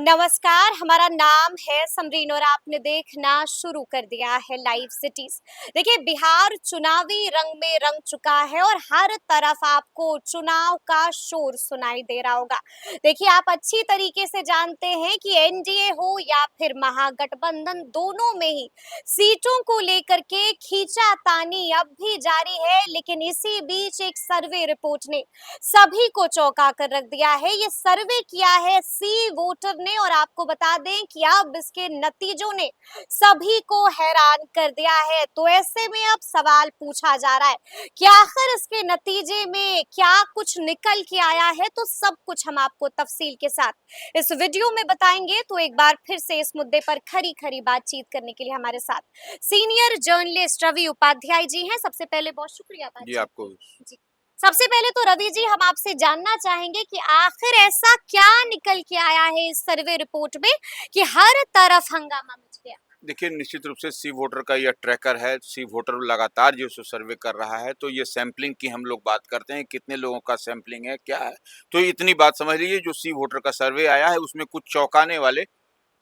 नमस्कार, हमारा नाम है समरीन और आपने देखना शुरू कर दिया है लाइव सिटीज। देखिए, बिहार चुनावी रंग में रंग चुका है और हर तरफ आपको चुनाव का शोर सुनाई दे रहा होगा। देखिए, आप अच्छी तरीके से जानते हैं कि एनडीए हो या फिर महागठबंधन, दोनों में ही सीटों को लेकर के खींचातानी अब भी जारी है। लेकिन इसी बीच एक सर्वे रिपोर्ट ने सभी को चौंका कर रख दिया है। ये सर्वे किया है सी वोटर ने और आपको बता दें कि अब इसके नतीजों ने सभी को हैरान कर दिया है। तो ऐसे में अब सवाल पूछा जा रहा है कि आखिर इसके नतीजे में क्या कुछ निकल के आया है। तो सब कुछ हम आपको तफसील के साथ इस वीडियो में बताएंगे। तो एक बार फिर से इस मुद्दे पर खरी खरी बातचीत करने के लिए हमारे साथ सीनियर जर्नलिस्ट रवि उपाध्याय जी हैं। सबसे पहले बहुत शुक्रिया जी बातचीत आपको। जी। सबसे पहले तो रवि जी, हम आपसे जानना चाहेंगे कि आखिर ऐसा क्या निकल के आया है इस सर्वे रिपोर्ट में कि हर तरफ हंगामा मच गया। देखिए, निश्चित रूप से सी वोटर का यह ट्रैकर है। सी वोटर लगातार जो सो सर्वे कर रहा है, तो ये सैंपलिंग की हम लोग बात करते हैं, कितने लोगों का सैंपलिंग है, क्या है। तो इतनी बात समझ लीजिए, जो सी वोटर का सर्वे आया है उसमें कुछ चौंकाने वाले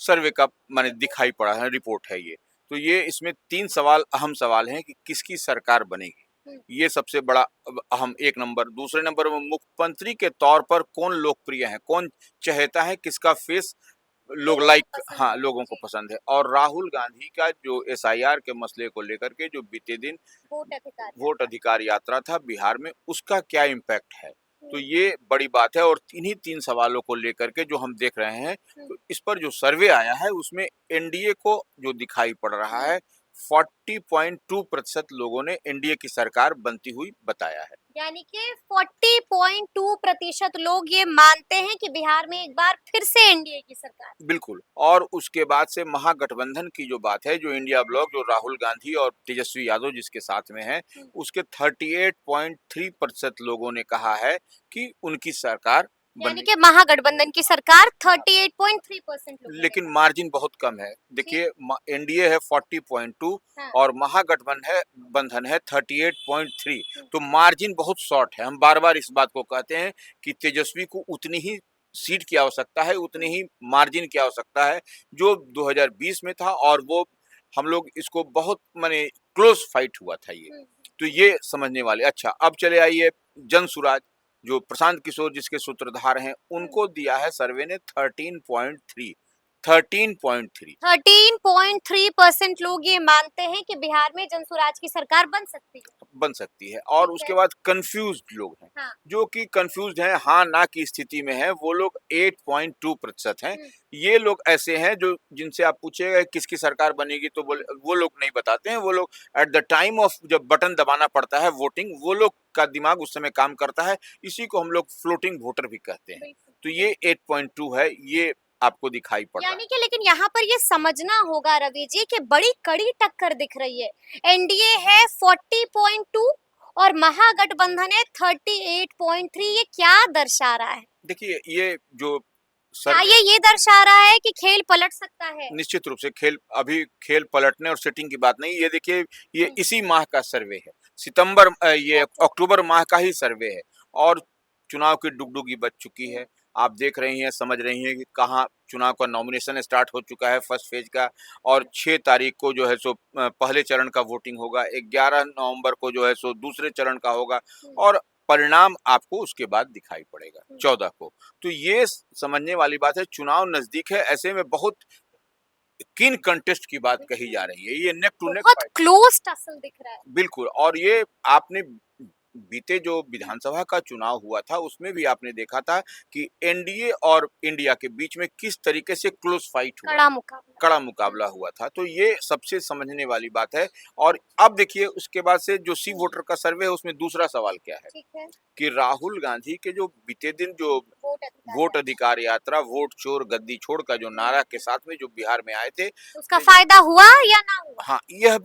सर्वे का माने दिखाई पड़ा है, रिपोर्ट है ये। तो ये इसमें 3 सवाल, अहम सवाल हैं कि किसकी सरकार बनेगी। ये सबसे बड़ा अहम 1 नंबर। दूसरे नंबर में मुख्यमंत्री के तौर पर कौन लोकप्रिय है, कौन चहेता है, किसका फेस लोग लाइक, हाँ, लोगों को पसंद है। और राहुल गांधी का जो एसआईआर के मसले को लेकर के जो बीते दिन वोट अधिकार यात्रा था बिहार में, उसका क्या इम्पैक्ट है। तो ये बड़ी बात है और इन्हीं 3 सवालों को लेकर के जो हम देख रहे हैं, तो इस पर जो सर्वे आया है उसमें एनडीए को जो दिखाई पड़ रहा है, 40.2% लोगों ने एनडीए की सरकार बनती हुई बताया है। यानी कि 40.2% लोग ये मानते हैं कि बिहार में एक बार फिर से एनडीए की सरकार। बिल्कुल। और उसके बाद से महागठबंधन की जो बात है, जो इंडिया ब्लॉक, जो राहुल गांधी और तेजस्वी यादव जिसके साथ में है, उसके 38.3% लोगों ने कहा है कि उनकी सरकार यानी बने। कि महागठबंधन की सरकार 38.3% लोगों ने लेकिन कहा। मार्जिन बहुत कम है। देखिए, एनडीए है 40.2 हाँ। और महागठबंधन है 38.3। तो मार्जिन बहुत शॉर्ट है। हम बार-बार इस बात को कहते हैं कि तेजस्वी को उतनी ही सीट की आवश्यकता है, उतनी ही मार्जिन की आवश्यकता है जो 2020 में था, और वो हम लोग इसको बहुत माने क्लोज फाइट हुआ था ये। तो ये समझने वाले। अच्छा, अब चले आइए जनसुराज, जो प्रशांत किशोर जिसके सूत्रधार हैं, उनको दिया है सर्वे ने 13.3। 13.3% लोग ये मानते हैं कि बिहार में जनसुराज की सरकार बन सकती है। और ठीक उसके है। बाद कंफ्यूज्ड लोग हैं, हाँ। जो कि कंफ्यूज्ड हैं, हाँ ना की स्थिति में है, वो लोग 8.2% हैं। ये लोग ऐसे हैं जो जिनसे आप पूछेगा किसकी सरकार बनेगी, तो वो लोग नहीं बताते हैं। वो लोग एट द टाइम ऑफ जब बटन दबाना पड़ता है वोटिंग, वो लोग का दिमाग उस समय काम करता है। इसी को हम लोग फ्लोटिंग वोटर भी कहते हैं। तो ये 8.2 है, ये आपको दिखाई पड़ रहा है। यानी कि लेकिन यहाँ पर ये समझना होगा रवि जी कि बड़ी कड़ी टक्कर दिख रही है। एनडीए है 40.2 और महागठबंधन है 38.3। ये क्या दर्शा रहा है? देखिए, ये जो क्या सर्वे ये दर्शा रहा है कि खेल पलट सकता है? निश्चित रूप से अभी खेल पलटने और सेटिंग की बात नहीं। ये देखिए, ये इसी माह का सर्वे है, सितंबर ये अक्टूबर माह का ही सर्वे है, और चुनाव की डुगडुगी बज चुकी है। आप देख रही हैं, समझ रही हैं कि कहाँ चुनाव का नॉमिनेशन स्टार्ट हो चुका है फर्स्ट फेज का, और 6 तारीख को जो है सो पहले चरण का वोटिंग होगा, 11 नवंबर को जो है सो दूसरे चरण का होगा, और परिणाम आपको उसके बाद दिखाई पड़ेगा 14 को। तो ये समझने वाली बात है, चुनाव नजदीक है, ऐसे में बहुत किन कंटेस्ट की बात कही जा रही है, ये नेक टू नेक बहुत फाइट। क्लोज टसल दिख रहा है। बिल्कुल। और ये आपने बीते जो विधानसभा का चुनाव हुआ था उसमें भी आपने देखा था कि एनडीए और इंडिया के बीच में किस तरीके से क्लोज फाइट हुआ, कड़ा मुकाबला हुआ था। तो ये सबसे समझने वाली बात है। और अब देखिए, उसके बाद से जो सी वोटर का सर्वे है उसमें दूसरा सवाल क्या है, कि राहुल गांधी के जो बीते दिन जो वोट अधिकार यात्रा, वोट चोर गद्दी छोड़ का जो नारा के साथ में जो बिहार में आए थे, उसका फायदा हुआ या ना हुआ? हाँ, यह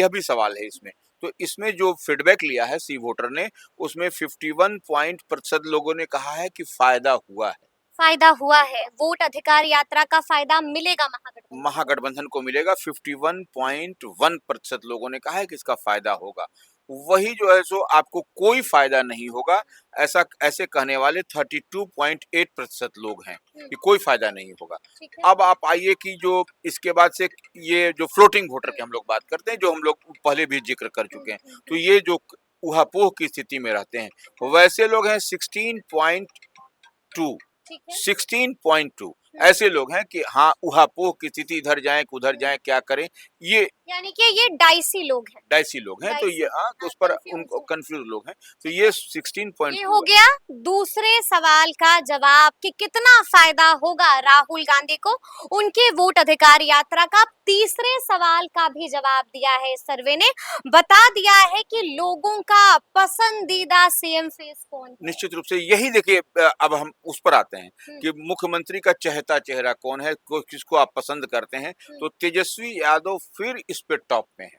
भी सवाल है इसमें। तो इसमें जो फीडबैक लिया है सी वोटर ने, उसमें 51% लोगों ने कहा है कि फायदा हुआ है। फायदा हुआ है, वोट अधिकार यात्रा का फायदा मिलेगा महागठबंधन को मिलेगा। 51.1% लोगों ने कहा है कि इसका फायदा होगा। वही जो है सो आपको कोई फायदा नहीं होगा। ऐसा ऐसे कहने वाले 32.8% लोग हैं कि कोई फायदा नहीं होगा। ठीक है। अब आप आइए कि जो इसके बाद से ये जो फ्लोटिंग वोटर की हम लोग बात करते हैं, जो हम लोग पहले भी जिक्र कर चुके हैं, तो ये जो ऊहापोह की स्थिति में रहते हैं, वैसे लोग हैं 16.2। ठीक है। 16.2 ऐसे लोग हैं कि हाँ, ऊहापोह की स्थिति, इधर जाएं कि उधर जाएं, क्या करें, ये यानी कि ये डाइसी लोग हैं। डाइसी लोग हैं। तो ये डाइसी, तो उस पर उनको कंफ्यूज। कंफ्यूज लोग हैं। तो ये ये 16.2 हो है। गया दूसरे सवाल का जवाब कि कितना फायदा होगा राहुल गांधी को उनके वोट अधिकार यात्रा का। अब तीसरे सवाल का भी जवाब दिया है इस सर्वे ने, बता दिया है कि लोगों का पसंदीदा सीएम फेस कौन है। निश्चित रूप से यही देखिए, अब हम उस पर आते हैं हम्म, कि मुख्यमंत्री का चहेता चेहरा कौन है, किसको आप पसंद करते हैं। तो तेजस्वी यादव फिर इस पे टॉप में है।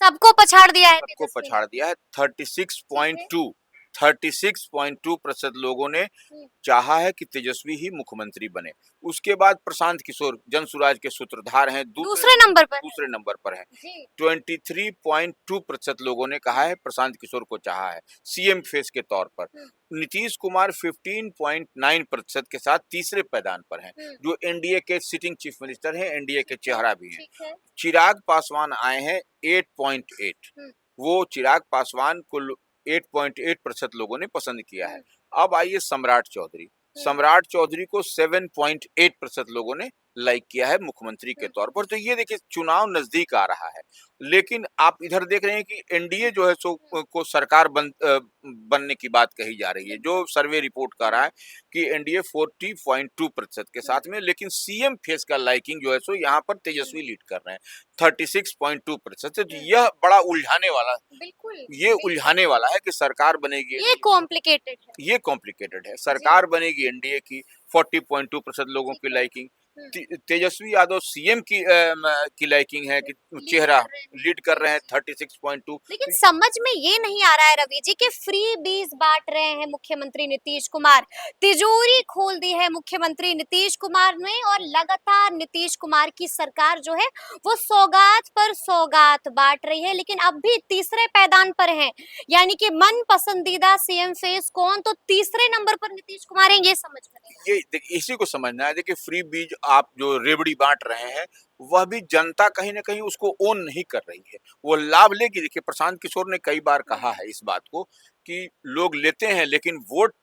सबको पछाड़ दिया है सबको तेजस्वी ने। पछाड़ दिया है। ठीक है। 36.2% लोगों ने हम्म, चाहा है कि तेजस्वी ही मुख्यमंत्री बने। उसके बाद प्रशांत किशोर जनसुराज के सूत्रधार हैं, दूसरे नंबर पर है। दूसरे नंबर पर हैं। जी। 23.2% लोगों ने कहा है, प्रशांत किशोर को चाहा है सीएम फेस के तौर पर। नीतीश कुमार 15.9% के साथ तीसरे पैदान पर हैं, जो एनडीए के सिटिंग चीफ मिनिस्टर हैं, एनडीए के चेहरा भी हैं। ठीक है। चिराग पासवान आए हैं 8.8। वो चिराग पासवान को 8.8% लोगों ने पसंद किया है। अब आइए सम्राट चौधरी। सम्राट चौधरी को 7.8% लोगों ने लाइक किया है मुख्यमंत्री के तौर पर। तो ये देखिए, चुनाव नजदीक आ रहा है, लेकिन आप इधर देख रहे हैं कि एनडीए जो है सो को सरकार बनने की बात कही जा रही है। जो सर्वे रिपोर्ट कर रहा है कि एनडीए 40.2% के साथ में, लेकिन सीएम फेस का लाइकिंग जो है सो यहाँ पर तेजस्वी लीड कर रहे हैं 36.2%। तो यह बड़ा उलझाने वाला, बिल्कुल ये उलझाने वाला है कि सरकार बनेगी। ये कॉम्प्लिकेटेड है। ये कॉम्प्लिकेटेड है। सरकार बनेगी एनडीए की, 40.2% लोगों की लाइकिंग। तेजस्वी यादव सीएम की लाइकिंग है कि चेहरा लीड कर रहे हैं 36.2। लेकिन समझ में ये नहीं आ रहा है रवि जी कि फ्री बीज बांट रहे हैं मुख्यमंत्री नीतीश कुमार। तिजोरी खोल दी है मुख्यमंत्री नीतीश कुमार ने और लगातार नीतीश कुमार की सरकार जो है वो सौगात पर सौगात बांट रही है, लेकिन अब भी तीसरे पैदान पर है। यानी कि मन पसंदीदा सीएम फेस कौन, तो तीसरे नंबर पर नीतीश कुमार है, ये समझ में नहीं आ रहा। ये देखिए, इसी को समझना है। देखिए, फ्री बीज आप जो रेवड़ी बांट रहे हैं, वह भी जनता कहीं ना कहीं उसको ओन नहीं कर रही है, वो लाभ लेगी। देखिए, प्रशांत किशोर ने कई बार कहा है इस बात को कि लोग लेते हैं, लेकिन वोट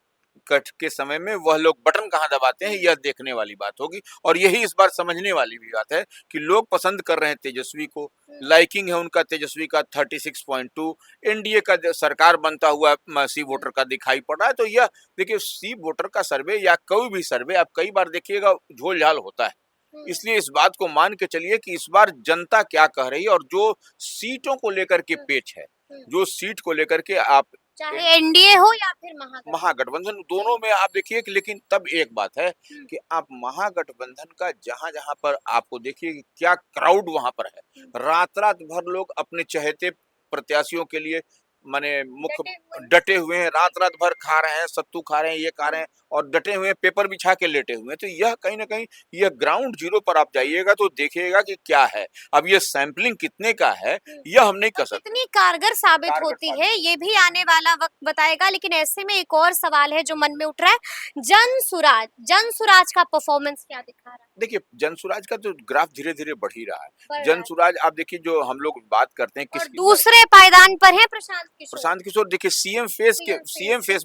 कट के समय में वह लोग बटन कहाँ दबाते हैं, यह देखने वाली बात होगी। और यही इस बार समझने वाली भी बात है कि लोग पसंद कर रहे हैं तेजस्वी को। लाइकिंग है उनका तेजस्वी का 36.2। एनडीए का सरकार बनता हुआ सी वोटर का दिखाई पड़ रहा है। तो यह देखिए, सी वोटर का सर्वे या कोई भी सर्वे आप कई बार देखिएगा, झोल झाल होता है। इसलिए इस बात को मान के चलिए कि इस बार जनता क्या कह रही है, और जो सीटों को लेकर के पेच है, जो सीट को लेकर के आप चाहे एनडीए हो या फिर महागठबंधन, दोनों में आप देखिए कि, लेकिन तब एक बात है कि आप महागठबंधन का जहां जहां पर आपको देखिए कि क्या क्राउड वहां पर है। रात रात भर लोग अपने चहेते प्रत्याशियों के लिए माने मुख्य डटे हुए हैं, रात रात भर खा रहे हैं, सत्तू खा रहे हैं, ये खा रहे हैं, और डटे हुए हैं, पेपर बिछा के लेटे हुए हैं। तो यह कहीं ना कहीं, यह ग्राउंड जीरो पर आप जाइएगा तो देखिएगा कि क्या है। अब ये सैंपलिंग कितने का है, यह हम नहीं कर सकते। कितनी कारगर साबित होती है ये भी आने वाला वक्त बताएगा। लेकिन ऐसे में एक और सवाल है जो मन में उठ रहा है, जनसुराज का परफॉर्मेंस क्या दिखा रहा है। देखिए, जनसुराज का तो ग्राफ धीरे धीरे बढ़ ही रहा है। बढ़ रहा है। जनसुराज आप देखिए, जो हम लोग बात करते हैं और किसकी, दूसरे पायदान पर है प्रशांत किशोर। देखिए, सीएम फेस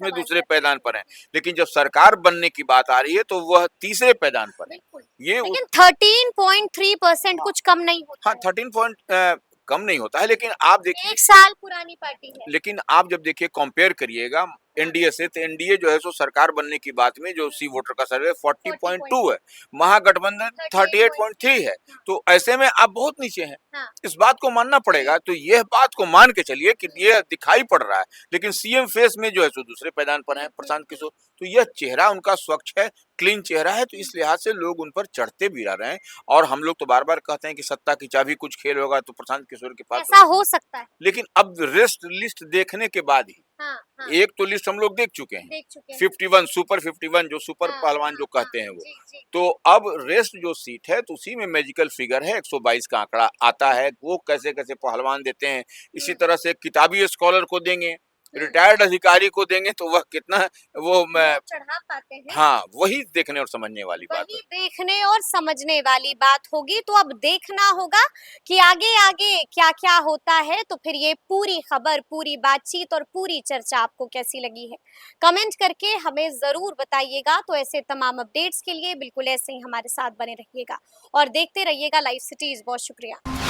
में दूसरे सवाल पैदान पर है, लेकिन जब सरकार बनने की बात आ रही है तो वह तीसरे पैदान पर है। बिल्कुल। ये लेकिन 13.3% कुछ कम नहीं होता हाँ, है। 13 पॉइंट कम नहीं होता है, लेकिन आप देखिए, एक साल पुरानी पार्टी है। लेकिन आप जब देखिए कंपेयर करिएगा एनडीए से, तो एनडीए जो है सो सरकार बनने की बात में जो सी वोटर का सर्वे 40.2 है, महागठबंधन 38.3 है। तो ऐसे में आप बहुत नीचे हैं। हाँ। इस बात को मानना पड़ेगा। तो यह बात को मान के चलिए कि यह दिखाई पड़ रहा है, लेकिन सीएम फेस में जो है सो दूसरे पैदान पर है प्रशांत किशोर। तो यह चेहरा उनका स्वच्छ है, क्लीन चेहरा है। तो इस लिहाज से लोग उन पर चढ़ते भी रह रहे हैं। और हम लोग तो बार बार कहते हैं कि सत्ता की चाबी कुछ खेल होगा तो प्रशांत किशोर के पास, ऐसा हो सकता है। लेकिन अब रेस्ट लिस्ट देखने के बाद ही हाँ, हाँ, एक तो लिस्ट हम लोग देख चुके हैं, देख चुके हैं। 51 सुपर 51 जो सुपर हाँ, पहलवान जो हाँ, कहते हाँ, हैं वो। जी, जी। तो अब रेस्ट जो सीट है तो उसी में मैजिकल फिगर है, 122 का आंकड़ा आता है, वो कैसे-कैसे पहलवान देते हैं। इसी हुँ, तरह से किताबी स्कॉलर को देंगे, हुँ, रिटायर्ड अधिकारी को देंगे तो वह कितना वो मैं लोग चढ़ा पाते हैं। हाँ, वही देखने और समझने वाली बात है। वही देखने और समझने वाली बात होगी, तो अब देखना होगा कि आगे-आगे क्या-क्या होता है, तो फिर ये पूरी खबर, पूरी बातचीत और पूरी चर्चा आपको कैसी लगी है? कमेंट करके हमें ज़रूर बताइएगा, तो ऐसे तमाम अपडेट्स के लिए बिल्कुल ऐसे ही हमारे साथ बने रहिएगा और देखते रहिएगा लाइव सिटीज़। बहुत शुक्रिया।